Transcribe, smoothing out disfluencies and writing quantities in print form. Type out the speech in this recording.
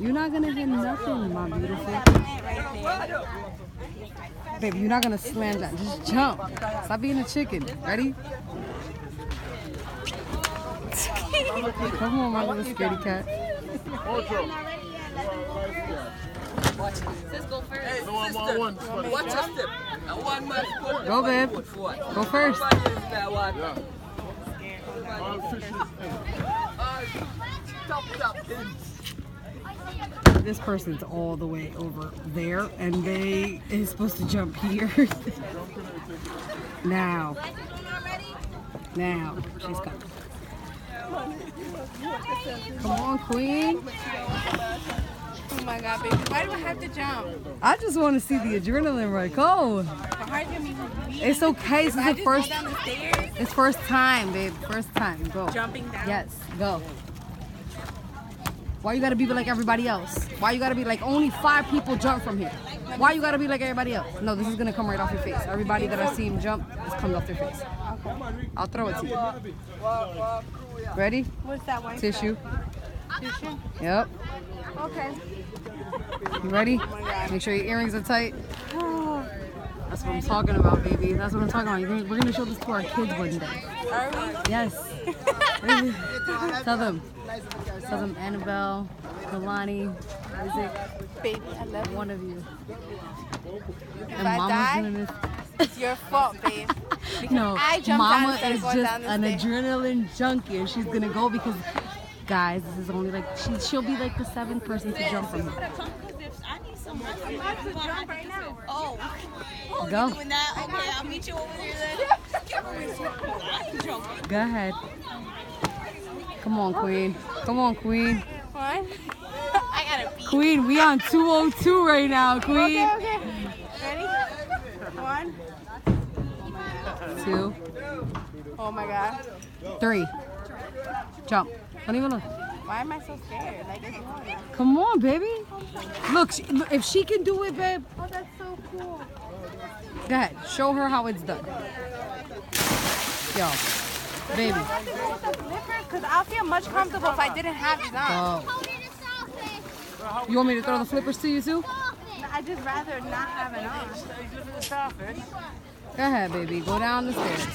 You're not gonna hit nothing, my beautiful. Baby, you're not gonna slam that. Just jump. Stop being a chicken. Ready? Come on, my little scaredy cat. Watch it. Sis, go first. Hey, watch your step. One man. Go, babe. Go first. This person's all the way over there, and they is supposed to jump here. Now, she's coming. Come on, queen. Oh my God, baby. Why do I have to jump? I just want to see the adrenaline rush. Go. It's okay. This is the first. It's first time, babe. First time. Go. Jumping down. Yes. Go. Why you gotta be like everybody else? Why you gotta be like only 5 people jump from here? Why you gotta be like everybody else? No, this is gonna come right off your face. Everybody that I see him jump, this comes off their face. I'll throw it to you. Ready? What's that one? Tissue. Tissue? Yep. Okay. You ready? Oh my God. Make sure your earrings are tight. That's what I'm talking about, baby. That's what I'm talking about. We're gonna show this to our kids one day. Are we? Yes. Tell them. Tell them Annabelle, Milani, Isaac. Baby, I love you. One of you. If And I Mama's die, doing this. it's your fault, babe. No, I jumped Mama down is going just down the an stairs. adrenaline junkie, and she's gonna go because, guys, this is only like she'll be like the 7th person to jump from her. I need some rest. I'm about to jump right now. Oh, Go. you doing that? Okay, I'll meet you over here then. I ain't joking. Go ahead. Come on, queen. Come on, queen. One. I gotta beat. Queen, we on 202 right now, queen. Okay. Ready? 1. 2, Oh my God. 3. Jump. Don't even look. Why am I so scared? Like, it's one. Come on, baby. Look, if she can do it, babe. Oh, that's so cool. Go ahead. Show her how it's done. Yo, baby. Because I'll feel much comfortable if I didn't have these on. Go. You want me to throw the flippers to you too? I'd just rather not have it on. Go ahead, baby. Go down the stairs.